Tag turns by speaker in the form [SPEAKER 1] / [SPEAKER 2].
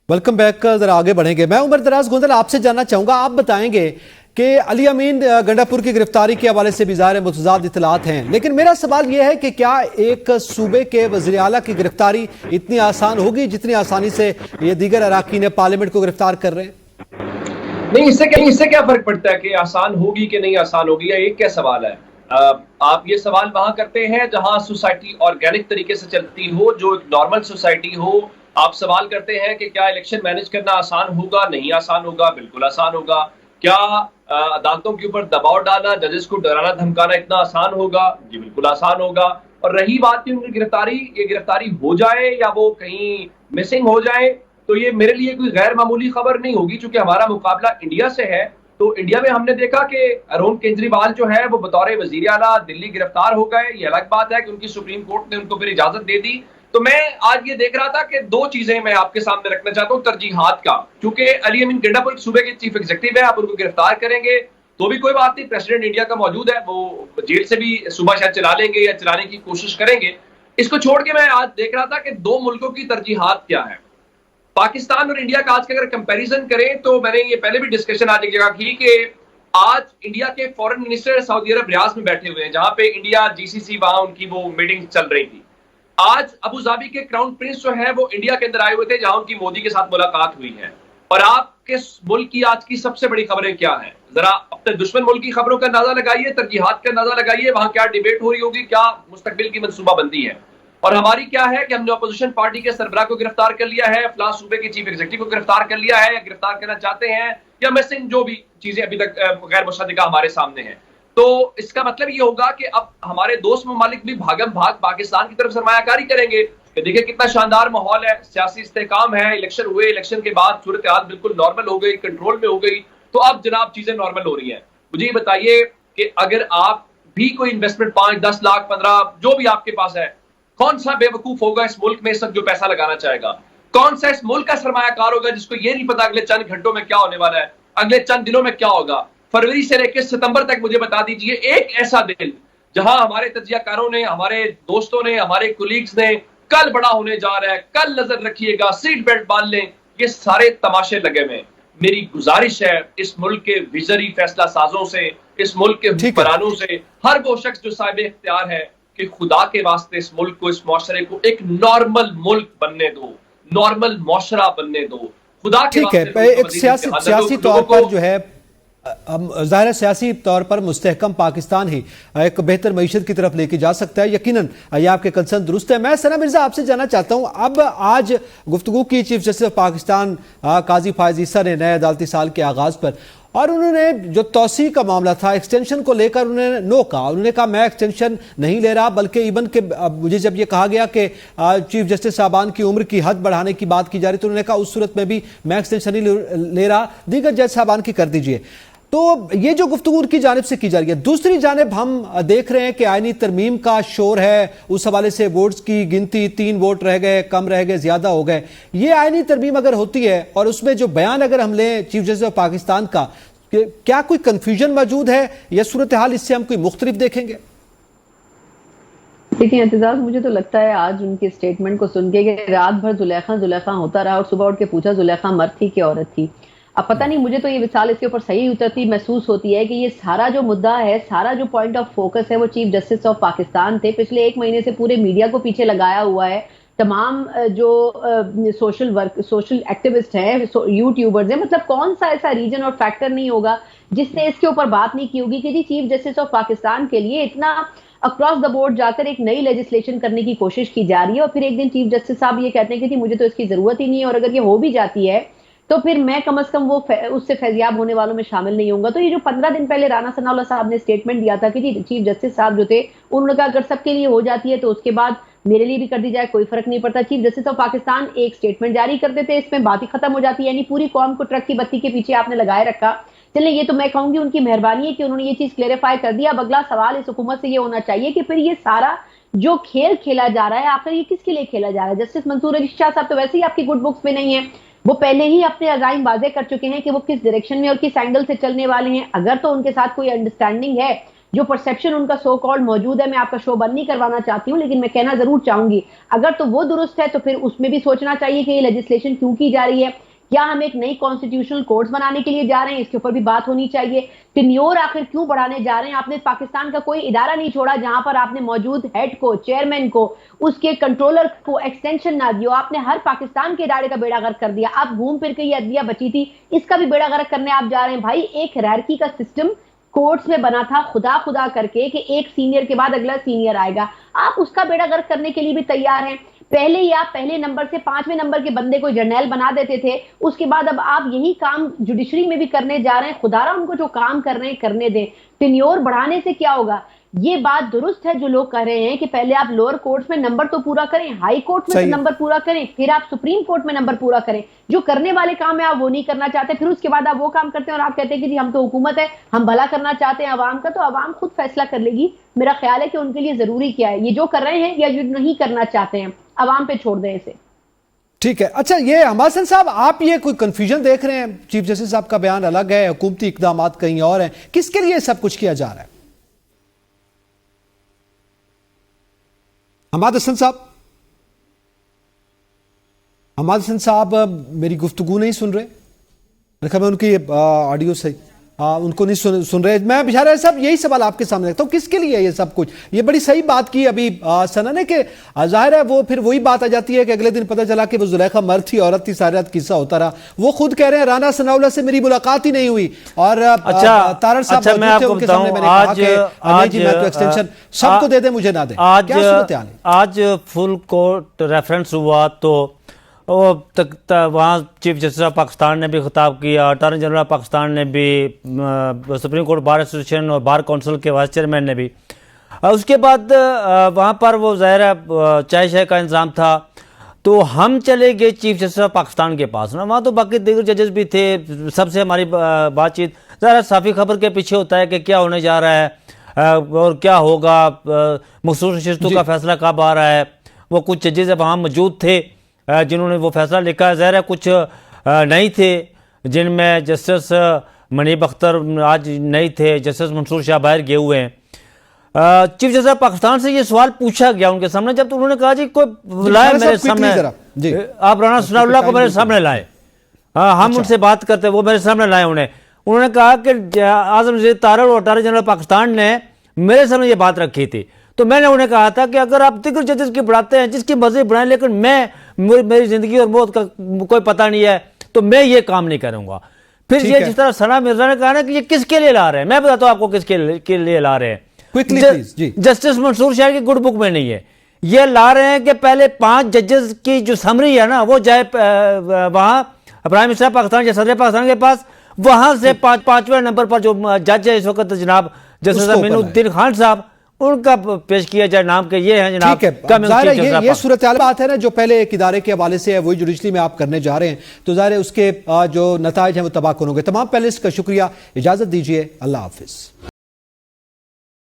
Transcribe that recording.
[SPEAKER 1] Welcome back. जरा आगे बढ़ेंगे। मैं उमर दराज गोंदल आपसे जानना चाहूंगा, आप बताएंगे कि अली अमीन गंडापुर की गिरफ्तारी के हवाले से भी ज़ाहिर मुतज़ाद इतलात हैं, लेकिन मेरा सवाल यह है कि क्या एक सूबे के वज़ीर आला की गिरफ्तारी इतनी आसान होगी जितनी आसानी से ये दीगर अराकीन पार्लियामेंट को गिरफ्तार कर रहे हैं?
[SPEAKER 2] नहीं, इससे क्या फर्क पड़ता है कि आसान होगी कि नहीं आसान होगी, या एक क्या सवाल है। आप ये सवाल वहां करते हैं जहां सोसाइटी ऑर्गेनिक तरीके से चलती हो, जो एक नॉर्मल सोसाइटी हो। आप सवाल करते हैं कि क्या इलेक्शन मैनेज करना आसान होगा? नहीं आसान होगा, बिल्कुल आसान होगा। क्या अदालतों के ऊपर दबाव डालना, जजेस को डराना धमकाना इतना आसान होगा? जी बिल्कुल आसान होगा। और रही बात की उनकी ये गिरफ्तारी हो जाए या वो कहीं मिसिंग हो जाए, तो ये मेरे लिए कोई गैर मामूली खबर नहीं होगी, क्योंकि हमारा मुकाबला इंडिया से है। तो इंडिया में हमने देखा कि अरविंद केजरीवाल जो है वो बतौर वजीर आला दिल्ली गिरफ्तार हो गए। ये अलग बात है कि उनकी सुप्रीम कोर्ट ने उनको फिर इजाजत दे दी। तो मैं आज ये देख रहा था कि दो चीजें मैं आपके सामने रखना चाहता हूँ तरजीहात का, क्योंकि अली अमीन गंडापुर सूबे के चीफ एग्जीक्यूटिव है, आप उनको गिरफ्तार करेंगे तो भी कोई बात नहीं, प्रेसिडेंट इंडिया का मौजूद है, वो जेल से भी सुबह शायद चला लेंगे या चलाने की कोशिश करेंगे। इसको छोड़ के मैं आज देख रहा था कि दो मुल्कों की तरजीहात क्या है। पाकिस्तान और इंडिया का आज का अगर कंपैरिजन करें, तो मैंने ये पहले भी डिस्कशन आज एक जगह की कि आज इंडिया के फॉरेन मिनिस्टर सऊदी अरब रियाद में बैठे हुए हैं, जहां पे इंडिया जीसीसी वहां उनकी वो मीटिंग चल रही थी। आज अबू धाबी के क्राउन प्रिंस जो है वो इंडिया के अंदर आए हुए थे, जहां उनकी मोदी के साथ मुलाकात हुई है। और आपके मुल्क की आज की सबसे बड़ी खबरें क्या है, जरा अपने दुश्मन मुल्क की खबरों का अंदाजा लगाइए, तरजीहात का अंदाजा लगाइए, वहां क्या डिबेट हो रही होगी, क्या मुस्तकबिल की मनसूबाबंदी है। और हमारी क्या है कि हमने अपोजिशन पार्टी के सरबराह को गिरफ्तार कर लिया है, फलां सूबे के चीफ एग्जीक्यूटिव को गिरफ्तार कर लिया है, या गिरफ्तार करना चाहते हैं, या मिसिंग जो भी चीजें अभी तक गैर मुशद्दिका हमारे सामने हैं। तो इसका मतलब ये होगा कि अब हमारे दोस्त ममालिक भी भागम भाग पाकिस्तान की तरफ सरमायाकारी करेंगे कि देखिए कितना शानदार माहौल है, सियासी इस्तेहकाम है, इलेक्शन हुए, इलेक्शन के बाद सूरत हाल बिल्कुल नॉर्मल हो गई, कंट्रोल में हो गई। तो अब जनाब चीजें नॉर्मल हो रही हैं। मुझे ये बताइए कि अगर आप भी कोई इन्वेस्टमेंट 5-10 लाख 15 जो भी आपके पास है, कौन सा बेवकूफ होगा इस मुल्क में इस वक्त जो पैसा लगाना चाहेगा? कौन सा इस मुल्क का सरमायाकार होगा जिसको ये नहीं पता अगले चंद घंटों में क्या होने वाला है, अगले चंद दिनों में क्या होगा? फरवरी से लेकर सितंबर तक मुझे बता दीजिए एक ऐसा दिन जहां हमारे तजियाकारों ने, हमारे दोस्तों ने, हमारे कुलीग्स ने कल बड़ा होने जा रहा है, कल नजर रखिएगा, सीट बेल्ट बांध लें, ये सारे तमाशे लगे हुए। मेरी गुजारिश है इस मुल्क के विजरी फैसला साजों से, इस मुल्क के हुक्मरानों से, हर वो शख्स जो साहिब इख्तियार है, कि खुदा के वास्ते इस मुल्क को, इस मुआशरे को एक नॉर्मल मुल्क बनने दो, नॉर्मल मुआशरा बनने दो। खुदा के वास्ते
[SPEAKER 1] एक सियासी तौर पर जो है, हम ज़ाहिर सियासी तौर पर मुस्तहकम पाकिस्तान ही एक बेहतर मईशत की तरफ लेके जा सकता है। यकीनन ये आपके कंसर्न दुरुस्त है। मैं सना मिर्जा आपसे जानना चाहता हूं, अब आज गुफ्तगू की चीफ जस्टिस ऑफ पाकिस्तान काजी फायज ईसा ने नए अदालती साल के आगाज पर, और उन्होंने जो तौसी का मामला था, एक्सटेंशन को लेकर उन्होंने नो कहा। उन्होंने कहा मैं एक्सटेंशन नहीं ले रहा, बल्कि इवन के मुझे जब ये कहा गया कि चीफ जस्टिस साहबान की उम्र की हद बढ़ाने की बात की जा रही, तो उन्होंने कहा उस सूरत में भी मैं एक्सटेंशन नहीं ले रहा, दीगर जज साहबान की कर दीजिए। तो ये जो गुफ्तगू की जानिब से की जा रही है, दूसरी जानिब हम देख रहे हैं कि आईनी तरमीम का शोर है। उस हवाले से वोट्स की गिनती 3 वोट रह गए, कम रह गए, ज्यादा हो गए। ये आईनी तरमीम अगर होती है और उसमें जो बयान अगर हम लें चीफ जस्टिस ऑफ पाकिस्तान का, क्या कोई कंफ्यूजन मौजूद है या सूरत हाल इससे हम कोई मुख्तलिफ देखेंगे?
[SPEAKER 3] देखिए इंतजार, मुझे तो लगता है आज उनके स्टेटमेंट को सुन के कि रात भर जुलेखा जुलेखा होता रहा और सुबह उठ के पूछा जुलेखा मर्द थी कि औरत थी। अब पता नहीं, मुझे तो ये मिसाल इसके ऊपर सही उतरती महसूस होती है कि ये सारा जो मुद्दा है, सारा जो पॉइंट ऑफ फोकस है, वो चीफ जस्टिस ऑफ पाकिस्तान थे। पिछले 1 महीने से पूरे मीडिया को पीछे लगाया हुआ है। तमाम जो सोशल एक्टिविस्ट हैं, यूट्यूबर्स हैं, मतलब कौन सा ऐसा रीजन और फैक्टर नहीं होगा जिसने इसके ऊपर बात नहीं की होगी कि जी चीफ जस्टिस ऑफ पाकिस्तान के लिए इतना अक्रॉस द बोर्ड जाकर एक नई लेजिस्लेशन करने की कोशिश की जा रही है, और फिर एक दिन चीफ जस्टिस साहब ये कहते हैं कि जी मुझे तो इसकी जरूरत ही नहीं है, और अगर ये हो भी जाती है तो फिर मैं कम से कम वो उससे फैजियाब होने वालों में शामिल नहीं होऊंगा। तो ये जो 15 दिन पहले राना सनाउल्लाह साहब ने स्टेटमेंट दिया था कि जी चीफ जस्टिस साहब जो थे, उन्होंने कहा अगर सबके लिए हो जाती है तो उसके बाद मेरे लिए भी कर दी जाए, कोई फर्क नहीं पड़ता। चीफ जस्टिस ऑफ पाकिस्तान एक स्टेटमेंट जारी कर देते, इसमें बात ही खत्म हो जाती है, यानी पूरी कौम को ट्रक की बत्ती के पीछे आपने लगाए रखा। चलिए, ये तो मैं कहूंगी उनकी मेहरबानी है कि उन्होंने ये चीज क्लेरिफाई कर दिया। अब अगला सवाल इस हुकूमत से ये होना चाहिए कि फिर ये सारा जो खेल खेला जा रहा है, आखिर ये किसके लिए खेला जा रहा है? जस्टिस मंसूर अली शाह साहब तो वैसे ही आपकी गुड बुक्स में नहीं है, वो पहले ही अपने अज़ाइम वाज़े कर चुके हैं कि वो किस डायरेक्शन में और किस एंगल से चलने वाले हैं। अगर तो उनके साथ कोई अंडरस्टैंडिंग है जो परसेप्शन उनका सो कॉल्ड मौजूद है, मैं आपका शो बंद नहीं करवाना चाहती हूँ, लेकिन मैं कहना जरूर चाहूंगी अगर तो वो दुरुस्त है तो फिर उसमें भी सोचना चाहिए कि ये लेजिस्लेशन क्यों की जा रही है। क्या हम एक नई कॉन्स्टिट्यूशनल कोर्ट्स बनाने के लिए जा रहे हैं, इसके ऊपर भी बात होनी चाहिए। टेन्योर आखिर क्यों बढ़ाने जा रहे हैं? आपने पाकिस्तान का कोई इदारा नहीं छोड़ा जहां पर आपने मौजूद हेड को, चेयरमैन को, उसके कंट्रोलर को एक्सटेंशन ना दियो। आपने हर पाकिस्तान के इदारे का बेड़ा गर्क कर दिया। आप घूम फिर के ये अदलिया बची थी, इसका भी बेड़ा गर्क करने आप जा रहे हैं। भाई एक हायरार्की का सिस्टम कोर्ट्स में बना था खुदा खुदा करके कि एक सीनियर के बाद अगला सीनियर आएगा, आप उसका बेड़ा गर्क करने के लिए भी तैयार हैं। पहले ही आप पहले नंबर से 5वें नंबर के बंदे को जर्नैल बना देते थे, उसके बाद अब आप यही काम जुडिशरी में भी करने जा रहे हैं। खुदारा उनको जो काम कर रहे हैं करने दें। टेन्योर बढ़ाने से क्या होगा? ये बात दुरुस्त है जो लोग कह रहे हैं कि पहले आप लोअर कोर्ट्स में नंबर तो पूरा करें, हाई कोर्ट में तो नंबर पूरा करें, फिर आप सुप्रीम कोर्ट में नंबर पूरा करें। जो करने वाले काम है आप वो नहीं करना चाहते, फिर उसके बाद आप वो काम करते हैं और आप कहते हैं कि जी हम तो हुकूमत है, हम भला करना चाहते हैं आवाम का। तो आवाम खुद फैसला कर लेगी। मेरा ख्याल है कि उनके लिए जरूरी क्या है, ये जो कर रहे हैं या जो नहीं करना चाहते हैं, आवाम पे छोड़ दें इसे।
[SPEAKER 1] ठीक है। अच्छा, ये हमाद हसन साहब, आप ये कोई कंफ्यूजन देख रहे हैं? चीफ जस्टिस साहब का बयान अलग है, हुकूमती इकदाम कहीं और हैं, किसके लिए सब कुछ किया जा रहा है? हमाद हसन साहब, हमाद हसन साहब मेरी गुफ्तगू नहीं सुन रहे। मेरे ख्याल में उनकी ऑडियो सही उनको नहीं सुन रहे। मैं बिचारा साहब यही सवाल आपके सामने रखता हूं, किसके लिए ये सब कुछ? ये बड़ी सही बात की अभी सना ने कि जाहिर है वो फिर वही बात आ जाती है कि अगले दिन पता चला कि वो जुलेखा मर्द थी, औरत थी, सारी रात किस्सा होता रहा। वो खुद कह रहे हैं राना सनाउल्लाह से मेरी मुलाकात ही नहीं हुई। और तारड़ साहब मौजूद थे, उनके सामने मैंने कहा कि जी मैं तो एक्सटेंशन सबको दे दे, मुझे ना दे। क्या सूरत हाल है?
[SPEAKER 4] आज फुल कोर्ट रेफरेंस हुआ तो वहाँ चीफ जस्टिस ऑफ पाकिस्तान ने भी खिताब किया, अटॉर्नी जनरल ऑफ पाकिस्तान ने भी, सुप्रीम कोर्ट बार एसोसिएशन और बार काउंसिल के वाइस चेयरमैन ने भी। उसके बाद वहाँ पर वो ज़ाहिर है चाय शाय का इंतज़ाम था, तो हम चले गए चीफ जस्टिस ऑफ पाकिस्तान के पास ना। वहाँ तो बाकी दीगर जजेस भी थे, सबसे हमारी बातचीत ज़ाहिर साफ़ी खबर के पीछे होता है कि क्या होने जा रहा है और क्या होगा, मखसूस नशिस्तों का फैसला कब आ रहा है। वो कुछ जजेस वहाँ मौजूद थे जिन्होंने वो फैसला लिखा। ज़ाहिर है कुछ नहीं थे, जिनमें जस्टिस मनीब अख्तर आज नहीं थे, जस्टिस मंसूर शाह बाहर गए हुए हैं। चीफ जस्टिस पाकिस्तान से ये सवाल पूछा गया उनके सामने, जब तो उन्होंने कहा जी कोई लाए मेरे सामने, आप राना सनाउल्लाह को मेरे सामने लाए। हम उनसे बात करते, वो मेरे सामने लाए। उन्होंने कहा कि आज़म वज़ीर तारड़ और अटॉर्नी जनरल पाकिस्तान ने मेरे सामने ये बात रखी थी, तो मैंने उन्हें कहा था कि अगर आप दिग्गज जजेस की बढ़ाते हैं, जिसकी मर्जी बढ़ाएं, लेकिन मेरी जिंदगी और मौत का कोई पता नहीं है, तो मैं ये काम नहीं करूंगा। फिर ये जिस तरह सना मिर्जा ने कहा ना कि ये किसके लिए ला रहे हैं, मैं बताता हूं आपको किसके लिए ला रहे हैं। जस्टिस मंसूर शाह की गुड बुक में नहीं है। ये ला रहे हैं कि पहले 5 जजेस की जो समरी है ना, वो जाए वहां प्राइम मिनिस्टर पाकिस्तान या सदर पाकिस्तान के पास, वहां से 5वें नंबर पर जो जज है इस वक्त जनाब जस्टिस अमीनुद्दीन खान साहब, उनका पेश किया जाए नाम के ये हैं जनाब।
[SPEAKER 1] ये सूरत बात है ना, जो पहले एक इदारे के हवाले से है वही जुडिशरी में आप करने जा रहे हैं, तो ज़ाहिर है उसके जो नताइज हैं वो तबाह होंगे। तमाम पैनलिस्ट का शुक्रिया, इजाजत दीजिए, अल्लाह हाफिज।